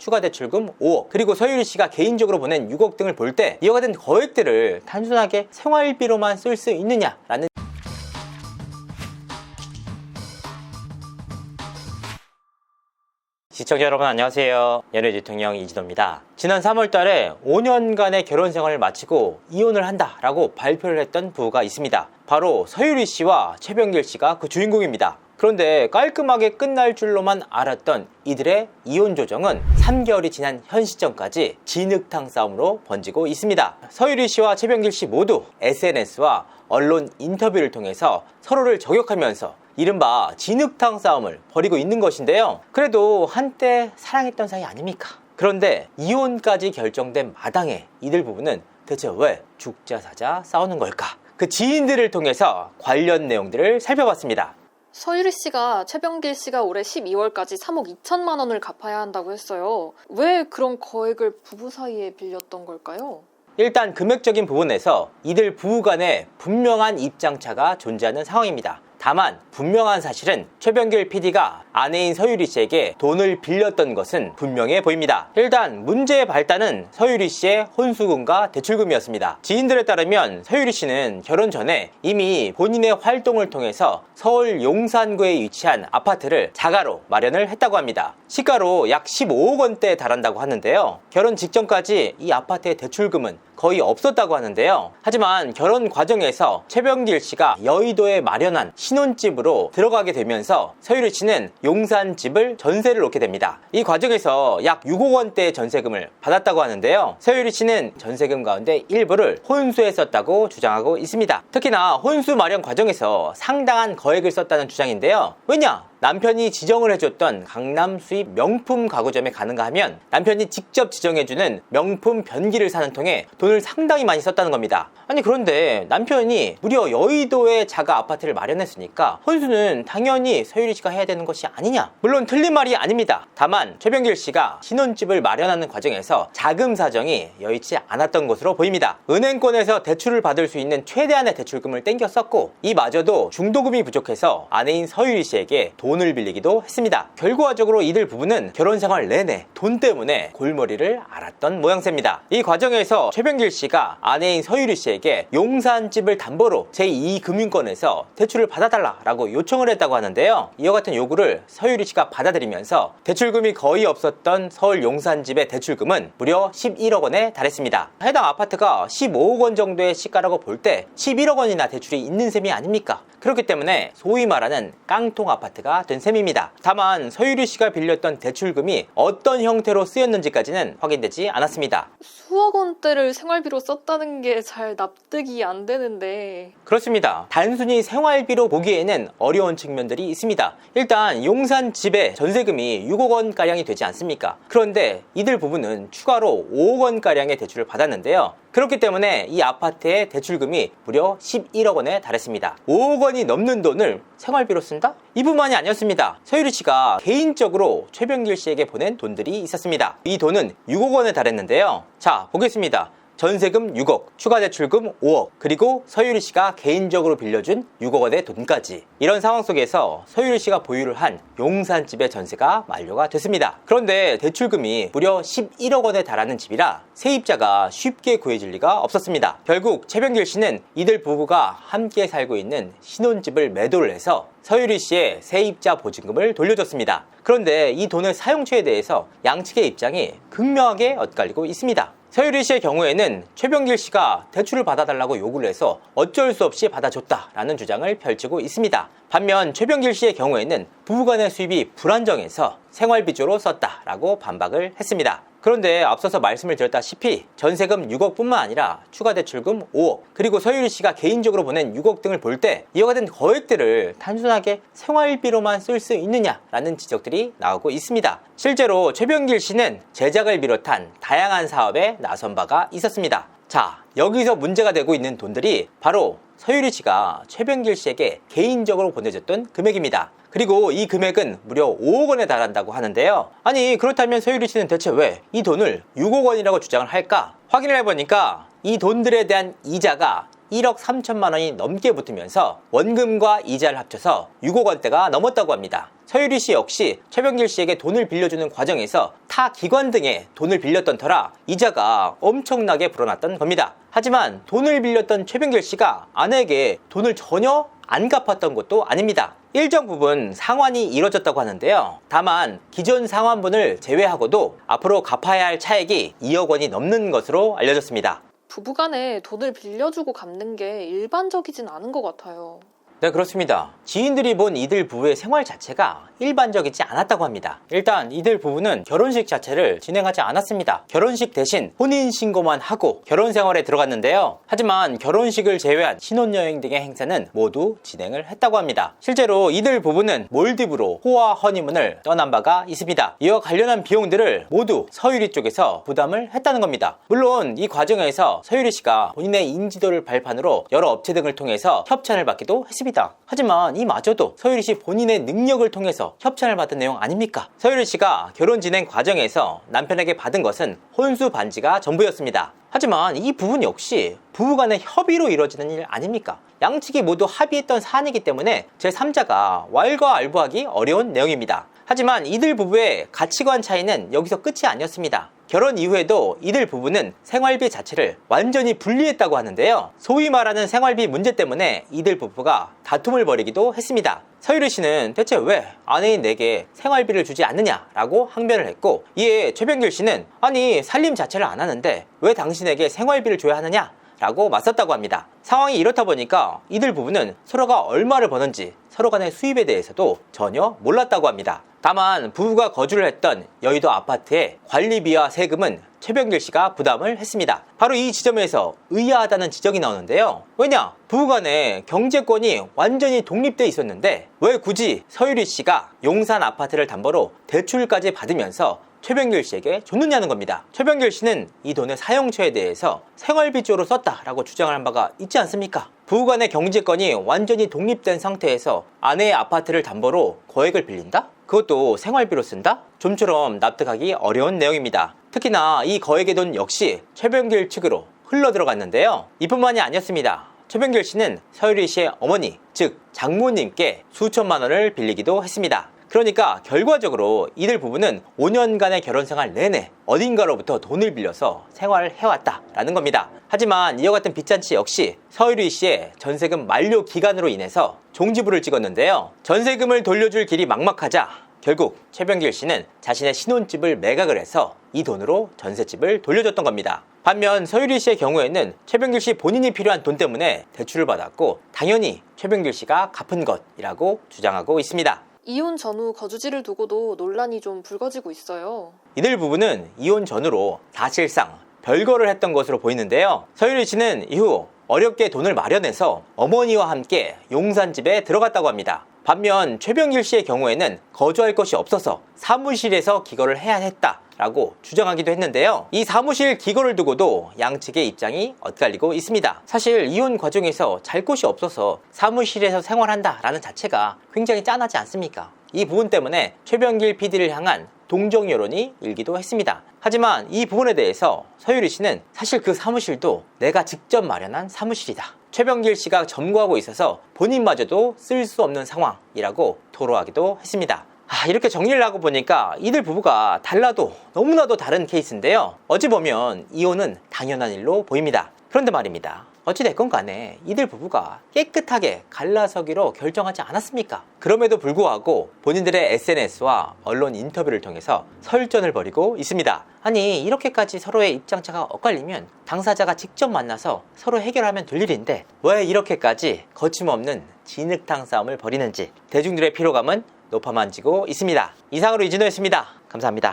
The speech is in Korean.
추가 대출금 5억, 그리고 서유리 씨가 개인적으로 보낸 6억 등을 볼 때 이와 같은 거액들을 단순하게 생활비로만 쓸 수 있느냐라는 시청자 여러분 안녕하세요. 연예대통령 이진호입니다. 지난 3월달에 5년간의 결혼 생활을 마치고 이혼을 한다라고 발표를 했던 부부가 있습니다. 바로 서유리 씨와 최병길 씨가 그 주인공입니다. 그런데 깔끔하게 끝날 줄로만 알았던 이들의 이혼 조정은 3개월이 지난 현 시점까지 진흙탕 싸움으로 번지고 있습니다. 서유리 씨와 최병길 씨 모두 SNS와 언론 인터뷰를 통해서 서로를 저격하면서 이른바 진흙탕 싸움을 벌이고 있는 것인데요. 그래도 한때 사랑했던 사이 아닙니까? 그런데 이혼까지 결정된 마당에 이들 부부는 대체 왜 죽자 사자 싸우는 걸까? 그 지인들을 통해서 관련 내용들을 살펴봤습니다. 서유리 씨가 최병길 씨가 올해 12월까지 3억 2천만 원을 갚아야 한다고 했어요. 왜 그런 거액을 부부 사이에 빌렸던 걸까요? 일단 금액적인 부분에서 이들 부부 간에 분명한 입장차가 존재하는 상황입니다. 다만 분명한 사실은 최병길 PD가 아내인 서유리 씨에게 돈을 빌렸던 것은 분명해 보입니다. 일단 문제의 발단은 서유리 씨의 혼수금과 대출금이었습니다. 지인들에 따르면 서유리 씨는 결혼 전에 이미 본인의 활동을 통해서 서울 용산구에 위치한 아파트를 자가로 마련을 했다고 합니다. 시가로 약 15억 원대에 달한다고 하는데요. 결혼 직전까지 이 아파트의 대출금은 거의 없었다고 하는데요. 하지만 결혼 과정에서 최병길 씨가 여의도에 마련한 신혼집으로 들어가게 되면서 서유리 씨는 용산 집을 전세를 놓게 됩니다. 이 과정에서 약 6억 원대의 전세금을 받았다고 하는데요. 서유리 씨는 전세금 가운데 일부를 혼수에 썼다고 주장하고 있습니다. 특히나 혼수 마련 과정에서 상당한 거액을 썼다는 주장인데요. 왜냐? 남편이 지정을 해줬던 강남 수입 명품 가구점에 가는가 하면 남편이 직접 지정해주는 명품 변기를 사는 통에 돈을 상당히 많이 썼다는 겁니다. 아니 그런데 남편이 무려 여의도에 자가 아파트를 마련했으니까 혼수는 당연히 서유리 씨가 해야 되는 것이 아니냐? 물론 틀린 말이 아닙니다. 다만 최병길 씨가 신혼집을 마련하는 과정에서 자금 사정이 여의치 않았던 것으로 보입니다. 은행권에서 대출을 받을 수 있는 최대한의 대출금을 땡겨 썼고 이마저도 중도금이 부족해서 아내인 서유리 씨에게 돈을 빌리기도 했습니다. 결과적으로 이들 부부는 결혼 생활 내내 돈 때문에 골머리를 앓았던 모양새입니다. 이 과정에서 최병길 씨가 아내인 서유리 씨에게 용산집을 담보로 제2금융권에서 대출을 받아달라라고 요청을 했다고 하는데요. 이와 같은 요구를 서유리 씨가 받아들이면서 대출금이 거의 없었던 서울 용산집의 대출금은 무려 11억 원에 달했습니다. 해당 아파트가 15억 원 정도의 시가라고 볼 때 11억 원이나 대출이 있는 셈이 아닙니까? 그렇기 때문에 소위 말하는 깡통 아파트가 된 셈입니다. 다만 서유리 씨가 빌렸던 대출금이 어떤 형태로 쓰였는지까지는 확인되지 않았습니다. 수억 원대를 생활비로 썼다는 게 잘 납득이 안 되는데. 그렇습니다. 단순히 생활비로 보기에는 어려운 측면들이 있습니다. 일단 용산 집의 전세금이 6억 원가량이 되지 않습니까? 그런데 이들 부부는 추가로 5억 원가량의 대출을 받았는데요. 그렇기 때문에 이 아파트의 대출금이 무려 11억 원에 달했습니다. 5억 원이 넘는 돈을 생활비로 쓴다? 이뿐만이 아니었습니다. 서유리 씨가 개인적으로 최병길 씨에게 보낸 돈들이 있었습니다. 이 돈은 6억 원에 달했는데요. 자, 보겠습니다. 전세금 6억, 추가 대출금 5억, 그리고 서유리 씨가 개인적으로 빌려준 6억 원의 돈까지. 이런 상황 속에서 서유리 씨가 보유를 한 용산집의 전세가 만료가 됐습니다. 그런데 대출금이 무려 11억 원에 달하는 집이라 세입자가 쉽게 구해질 리가 없었습니다. 결국 최병길 씨는 이들 부부가 함께 살고 있는 신혼집을 매도를 해서 서유리 씨의 세입자 보증금을 돌려줬습니다. 그런데 이 돈의 사용처에 대해서 양측의 입장이 극명하게 엇갈리고 있습니다. 서유리 씨의 경우에는 최병길 씨가 대출을 받아달라고 요구를 해서 어쩔 수 없이 받아줬다라는 주장을 펼치고 있습니다. 반면 최병길 씨의 경우에는 부부간의 수입이 불안정해서 생활비조로 썼다라고 반박을 했습니다. 그런데 앞서서 말씀을 드렸다시피 전세금 6억 뿐만 아니라 추가 대출금 5억, 그리고 서유리 씨가 개인적으로 보낸 6억 등을 볼 때 이와 같은 거액들을 단순하게 생활비로만 쓸 수 있느냐라는 지적들이 나오고 있습니다. 실제로 최병길 씨는 제작을 비롯한 다양한 사업에 나선 바가 있었습니다. 자, 여기서 문제가 되고 있는 돈들이 바로 서유리 씨가 최병길 씨에게 개인적으로 보내줬던 금액입니다. 그리고 이 금액은 무려 5억 원에 달한다고 하는데요. 아니 그렇다면 서유리 씨는 대체 왜 이 돈을 6억 원이라고 주장을 할까? 확인을 해보니까 이 돈들에 대한 이자가 1억 3천만 원이 넘게 붙으면서 원금과 이자를 합쳐서 6억 원대가 넘었다고 합니다. 서유리 씨 역시 최병길 씨에게 돈을 빌려주는 과정에서 타 기관 등에 돈을 빌렸던 터라 이자가 엄청나게 불어났던 겁니다. 하지만 돈을 빌렸던 최병길 씨가 아내에게 돈을 전혀 안 갚았던 것도 아닙니다. 일정 부분 상환이 이뤄졌다고 하는데요. 다만 기존 상환분을 제외하고도 앞으로 갚아야 할 차액이 2억 원이 넘는 것으로 알려졌습니다. 부부간에 돈을 빌려주고 갚는 게 일반적이진 않은 것 같아요. 네, 그렇습니다. 지인들이 본 이들 부부의 생활 자체가 일반적이지 않았다고 합니다. 일단 이들 부부는 결혼식 자체를 진행하지 않았습니다. 결혼식 대신 혼인신고만 하고 결혼 생활에 들어갔는데요. 하지만 결혼식을 제외한 신혼여행 등의 행사는 모두 진행을 했다고 합니다. 실제로 이들 부부는 몰디브로 호화 허니문을 떠난 바가 있습니다. 이와 관련한 비용들을 모두 서유리 쪽에서 부담을 했다는 겁니다. 물론 이 과정에서 서유리 씨가 본인의 인지도를 발판으로 여러 업체 등을 통해서 협찬을 받기도 했습니다. 하지만 이마저도 서유리 씨 본인의 능력을 통해서 협찬을 받은 내용 아닙니까? 서유리 씨가 결혼 진행 과정에서 남편에게 받은 것은 혼수 반지가 전부였습니다. 하지만 이 부분 역시 부부간의 협의로 이루어지는 일 아닙니까? 양측이 모두 합의했던 사안이기 때문에 제3자가 왈가왈부하기 어려운 내용입니다. 하지만 이들 부부의 가치관 차이는 여기서 끝이 아니었습니다. 결혼 이후에도 이들 부부는 생활비 자체를 완전히 분리했다고 하는데요. 소위 말하는 생활비 문제 때문에 이들 부부가 다툼을 벌이기도 했습니다. 서유리 씨는 대체 왜 아내인 내게 생활비를 주지 않느냐라고 항변을 했고, 이에 최병길 씨는 아니 살림 자체를 안 하는데 왜 당신에게 생활비를 줘야 하느냐? 라고 맞섰다고 합니다. 상황이 이렇다 보니까 이들 부부는 서로가 얼마를 버는지 서로 간의 수입에 대해서도 전혀 몰랐다고 합니다. 다만 부부가 거주를 했던 여의도 아파트의 관리비와 세금은 최병길 씨가 부담을 했습니다. 바로 이 지점에서 의아하다는 지적이 나오는데요. 왜냐? 부부간의 경제권이 완전히 독립돼 있었는데 왜 굳이 서유리 씨가 용산 아파트를 담보로 대출까지 받으면서 최병길 씨에게 줬느냐는 겁니다. 최병길 씨는 이 돈의 사용처에 대해서 생활비 쪽으로 썼다라고 주장을 한 바가 있지 않습니까? 부부간의 경제권이 완전히 독립된 상태에서 아내의 아파트를 담보로 거액을 빌린다? 그것도 생활비로 쓴다? 좀처럼 납득하기 어려운 내용입니다. 특히나 이 거액의 돈 역시 최병길 측으로 흘러 들어갔는데요. 이뿐만이 아니었습니다. 최병길 씨는 서유리 씨의 어머니, 즉 장모님께 수천만 원을 빌리기도 했습니다. 그러니까 결과적으로 이들 부부는 5년간의 결혼 생활 내내 어딘가로부터 돈을 빌려서 생활을 해왔다라는 겁니다. 하지만 이와 같은 빚잔치 역시 서유리 씨의 전세금 만료 기간으로 인해서 종지부를 찍었는데요. 전세금을 돌려줄 길이 막막하자 결국 최병길 씨는 자신의 신혼집을 매각을 해서 이 돈으로 전셋집을 돌려줬던 겁니다. 반면 서유리 씨의 경우에는 최병길 씨 본인이 필요한 돈 때문에 대출을 받았고 당연히 최병길 씨가 갚은 것이라고 주장하고 있습니다. 이혼 전후 거주지를 두고도 논란이 좀 불거지고 있어요. 이들 부부는 이혼 전후로 사실상 별거를 했던 것으로 보이는데요. 서유리 씨는 이후 어렵게 돈을 마련해서 어머니와 함께 용산집에 들어갔다고 합니다. 반면 최병길 씨의 경우에는 거주할 것이 없어서 사무실에서 기거를 해야 했다라고 주장하기도 했는데요. 이 사무실 기거를 두고도 양측의 입장이 엇갈리고 있습니다. 사실 이혼 과정에서 잘 곳이 없어서 사무실에서 생활한다라는 자체가 굉장히 짠하지 않습니까? 이 부분 때문에 최병길 PD를 향한 동정 여론이 일기도 했습니다. 하지만 이 부분에 대해서 서유리 씨는 사실 그 사무실도 내가 직접 마련한 사무실이다. 최병길 씨가 점거하고 있어서 본인마저도 쓸 수 없는 상황이라고 토로하기도 했습니다. 이렇게 정리를 하고 보니까 이들 부부가 달라도 너무나도 다른 케이스인데요. 어찌 보면 이혼은 당연한 일로 보입니다. 그런데 말입니다. 어찌됐건 간에 이들 부부가 깨끗하게 갈라서기로 결정하지 않았습니까? 그럼에도 불구하고 본인들의 SNS와 언론 인터뷰를 통해서 설전을 벌이고 있습니다. 아니 이렇게까지 서로의 입장차가 엇갈리면 당사자가 직접 만나서 서로 해결하면 될 일인데 왜 이렇게까지 거침없는 진흙탕 싸움을 벌이는지 대중들의 피로감은 높아만지고 있습니다. 이상으로 이진호였습니다. 감사합니다.